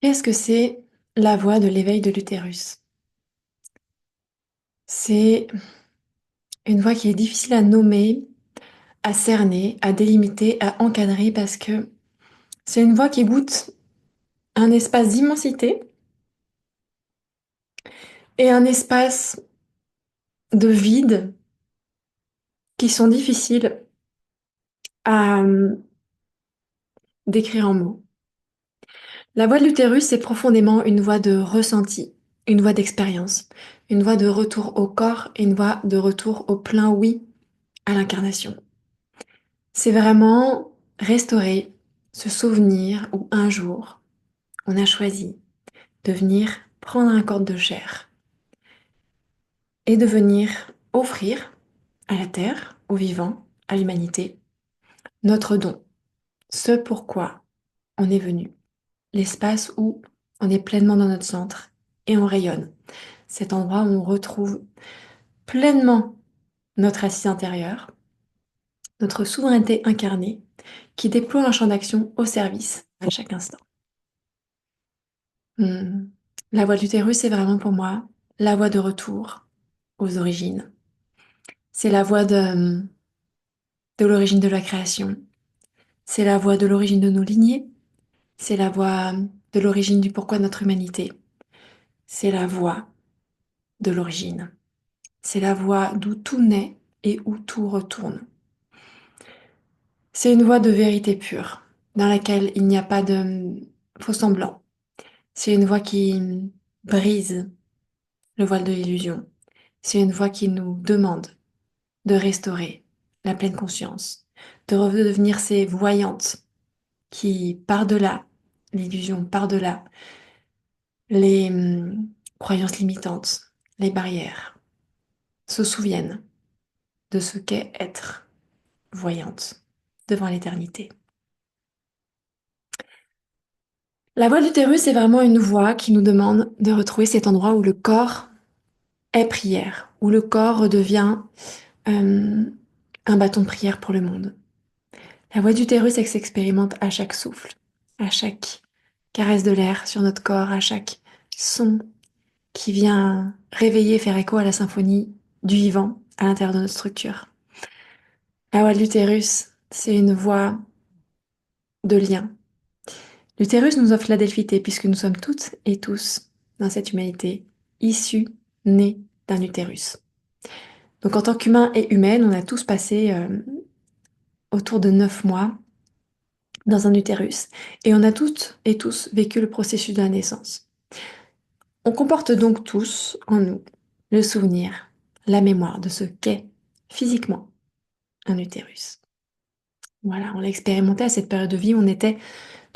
Qu'est-ce que c'est la voie de l'éveil de l'utérus? C'est une voie qui est difficile à nommer, à cerner, à délimiter, à encadrer parce que c'est une voie qui goûte un espace d'immensité et un espace de vide qui sont difficiles à décrire en mots. La voie de l'utérus, c'est profondément une voie de ressenti, une voie d'expérience, une voie de retour au corps et une voie de retour au plein oui à l'incarnation. C'est vraiment restaurer ce souvenir où un jour, on a choisi de venir prendre un corps de chair et de venir offrir à la Terre, aux vivants, à l'humanité, notre don, ce pourquoi on est venu, l'espace où on est pleinement dans notre centre et on rayonne, cet endroit où on retrouve pleinement notre assise intérieure, notre souveraineté incarnée, qui déploie un champ d'action au service à chaque instant. Hmm. La voie de l'utérus, c'est vraiment pour moi la voie de retour aux origines. C'est la voie de l'origine de la création. C'est la voie de l'origine de nos lignées. C'est la voie de l'origine du pourquoi de notre humanité. C'est la voie de l'origine. C'est la voie d'où tout naît et où tout retourne. C'est une voie de vérité pure, dans laquelle il n'y a pas de faux semblant. C'est une voie qui brise le voile de l'illusion. C'est une voie qui nous demande de restaurer la pleine conscience, de redevenir ces voyantes qui, par-delà l'illusion, par-delà les croyances limitantes, les barrières, se souviennent de ce qu'est être voyante devant l'éternité. La voie de l'utérus est vraiment une voie qui nous demande de retrouver cet endroit où le corps est prière, où le corps redevient euh, un bâton de prière pour le monde. La voix d'utérus, elle s'expérimente à chaque souffle, à chaque caresse de l'air sur notre corps, à chaque son qui vient réveiller, faire écho à la symphonie du vivant à l'intérieur de notre structure. La voix de l'utérus, c'est une voix de lien. L'utérus nous offre la delphité puisque nous sommes toutes et tous dans cette humanité issus, nés d'un utérus. Donc en tant qu'humains et humaines, on a tous passé autour de 9 mois dans un utérus. Et on a toutes et tous vécu le processus de la naissance. On comporte donc tous en nous le souvenir, la mémoire de ce qu'est physiquement un utérus. Voilà, on l'a expérimenté à cette période de vie où on était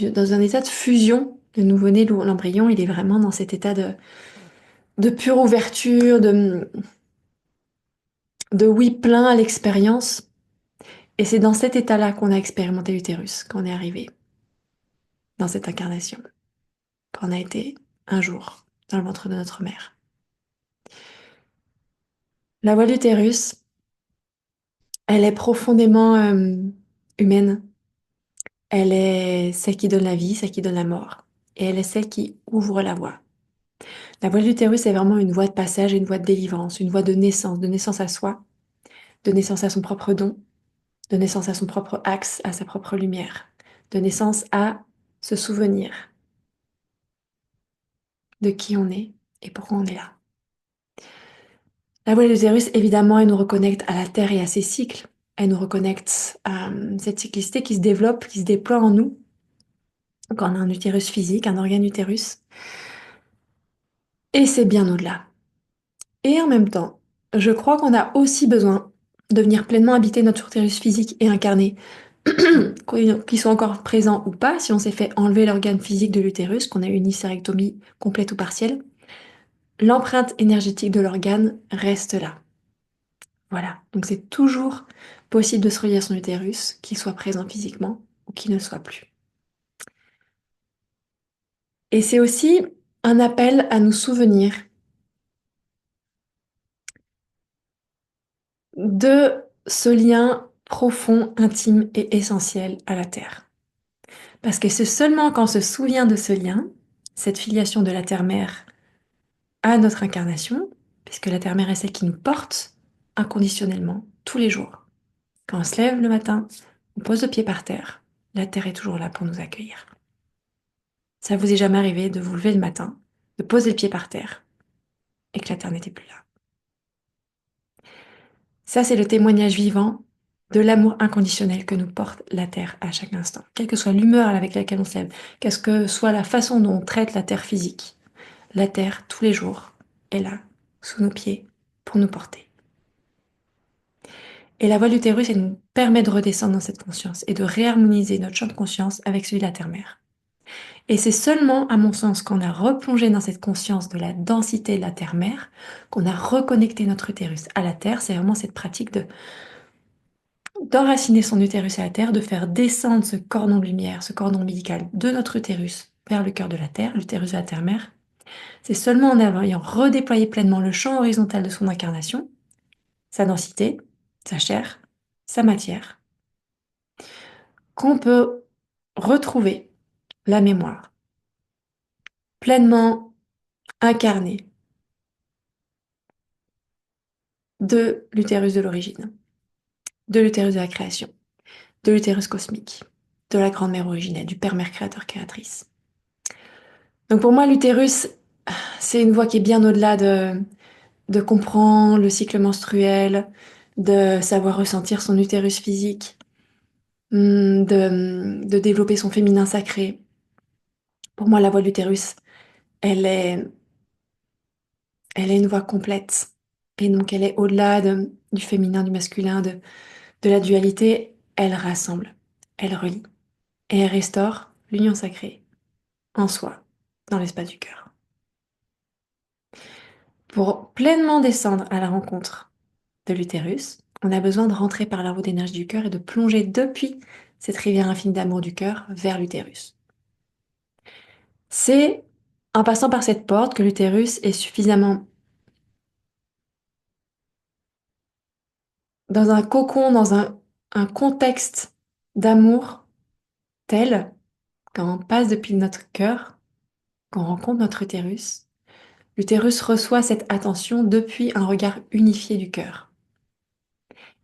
dans un état de fusion. Le nouveau-né, l'embryon, il est vraiment dans cet état de pure ouverture, de oui plein à l'expérience. Et c'est dans cet état-là qu'on a expérimenté l'utérus, qu'on est arrivé dans cette incarnation, qu'on a été un jour dans le ventre de notre mère. La voie de l'utérus, elle est profondément humaine. Elle est celle qui donne la vie, celle qui donne la mort. Et elle est celle qui ouvre la voie. La voie de l'utérus est vraiment une voie de passage et une voie de délivrance, une voie de naissance à soi, de naissance à son propre don, de naissance à son propre axe, à sa propre lumière, de naissance à se souvenir de qui on est et pourquoi on est là. La voie de l'utérus, évidemment, elle nous reconnecte à la Terre et à ses cycles. Elle nous reconnecte à cette cyclicité qui se développe, qui se déploie en nous. Quand on a un utérus physique, un organe utérus. Et c'est bien au-delà. Et en même temps, je crois qu'on a aussi besoin de venir pleinement habiter notre utérus physique et incarné, qu'ils soient encore présents ou pas, si on s'est fait enlever l'organe physique de l'utérus, qu'on a eu une hystérectomie complète ou partielle, l'empreinte énergétique de l'organe reste là. Voilà, donc c'est toujours possible de se relier à son utérus, qu'il soit présent physiquement ou qu'il ne le soit plus. Et c'est aussi un appel à nous souvenir de ce lien profond, intime et essentiel à la Terre. Parce que c'est seulement quand on se souvient de ce lien, cette filiation de la Terre-Mère à notre incarnation, puisque la Terre-Mère est celle qui nous porte inconditionnellement tous les jours. Quand on se lève le matin, on pose le pied par terre, la Terre est toujours là pour nous accueillir. Ça vous est jamais arrivé de vous lever le matin, de poser le pied par terre et que la Terre n'était plus là? Ça, c'est le témoignage vivant de l'amour inconditionnel que nous porte la Terre à chaque instant. Quelle que soit l'humeur avec laquelle on se lève, quelle que soit la façon dont on traite la Terre physique, la Terre, tous les jours, est là, sous nos pieds, pour nous porter. Et la voie de l'utérus, elle nous permet de redescendre dans cette conscience et de réharmoniser notre champ de conscience avec celui de la Terre-Mère. Et c'est seulement, à mon sens, qu'on a replongé dans cette conscience de la densité de la Terre-Mère, qu'on a reconnecté notre utérus à la Terre. C'est vraiment cette pratique de d'enraciner son utérus à la Terre, de faire descendre ce cordon de lumière, ce cordon ombilical de notre utérus vers le cœur de la Terre, l'utérus de la Terre-Mère. C'est seulement en ayant redéployé pleinement le champ horizontal de son incarnation, sa densité, sa chair, sa matière, qu'on peut retrouver la mémoire pleinement incarnée de l'utérus de l'origine, de l'utérus de la création, de l'utérus cosmique, de la grande-mère originelle, du Père-Mère créateur-créatrice. Donc pour moi, l'utérus, c'est une voie qui est bien au-delà de comprendre le cycle menstruel, de savoir ressentir son utérus physique, de développer son féminin sacré. Pour moi, la voie de l'utérus, elle est, elle est une voie complète. Et donc, elle est au-delà du féminin, du masculin, de la dualité. Elle rassemble, elle relie et elle restaure l'union sacrée en soi, dans l'espace du cœur. Pour pleinement descendre à la rencontre de l'utérus, on a besoin de rentrer par la roue d'énergie du cœur et de plonger depuis cette rivière infinie d'amour du cœur vers l'utérus. C'est en passant par cette porte que l'utérus est suffisamment dans un cocon, dans un contexte d'amour tel, quand on passe depuis notre cœur, qu'on rencontre notre utérus, l'utérus reçoit cette attention depuis un regard unifié du cœur.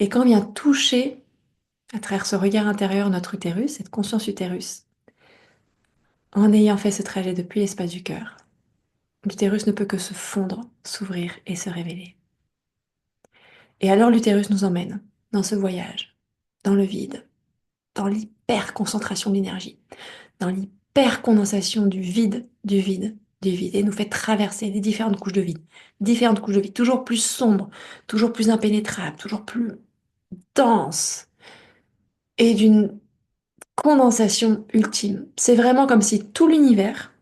Et quand on vient toucher à travers ce regard intérieur notre utérus, cette conscience utérus, en ayant fait ce trajet depuis l'espace du cœur, l'utérus ne peut que se fondre, s'ouvrir et se révéler. Et alors l'utérus nous emmène dans ce voyage, dans le vide, dans l'hyper-concentration d'énergie, dans l'hyper-condensation du vide, du vide, du vide, et nous fait traverser les différentes couches de vide, toujours plus sombres, toujours plus impénétrables, toujours plus denses, et d'une condensation ultime. C'est vraiment comme si tout l'univers,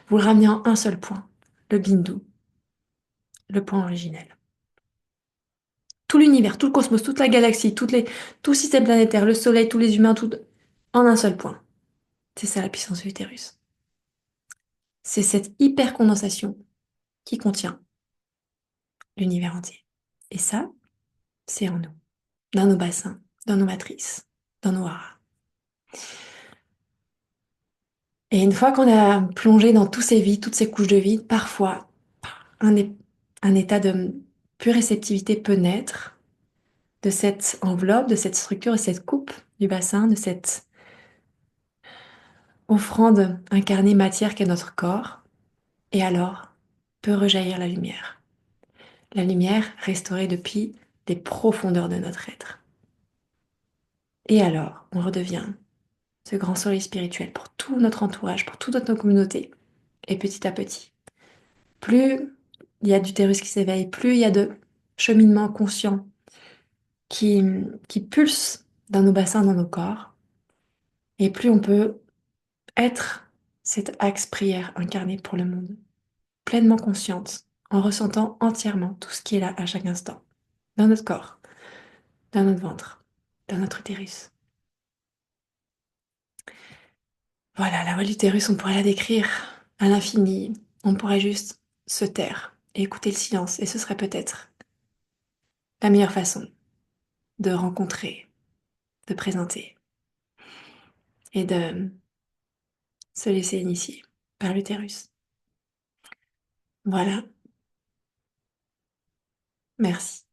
vous le rameniez en un seul point, le bindu, le point originel. Tout l'univers, tout le cosmos, toute la galaxie, tout le système planétaire, le soleil, tous les humains, tout en un seul point. C'est ça la puissance de l'utérus. C'est cette hyper-condensation qui contient l'univers entier. Et ça, c'est en nous, dans nos bassins, dans nos matrices, dans nos haras. Et une fois qu'on a plongé dans tous ces vides, toutes ces couches de vide, parfois un, un état de pure réceptivité peut naître de cette enveloppe, de cette structure, de cette coupe du bassin, de cette offrande incarnée matière qu'est notre corps. Et alors peut rejaillir la lumière. La lumière restaurée depuis les profondeurs de notre être. Et alors, on redevient ce grand soleil spirituel pour tout notre entourage, pour toute notre communauté. Et petit à petit, plus il y a d'utérus qui s'éveille, plus il y a de cheminement conscient qui, qui pulse dans nos bassins, dans nos corps, et plus on peut être cet axe prière incarné pour le monde, pleinement consciente, en ressentant entièrement tout ce qui est là à chaque instant, dans notre corps, dans notre ventre, dans notre utérus. Voilà, la voix de l'utérus, on pourrait la décrire à l'infini. On pourrait juste se taire et écouter le silence. Et ce serait peut-être la meilleure façon de rencontrer, de présenter et de se laisser initier. par l'utérus. Voilà, merci.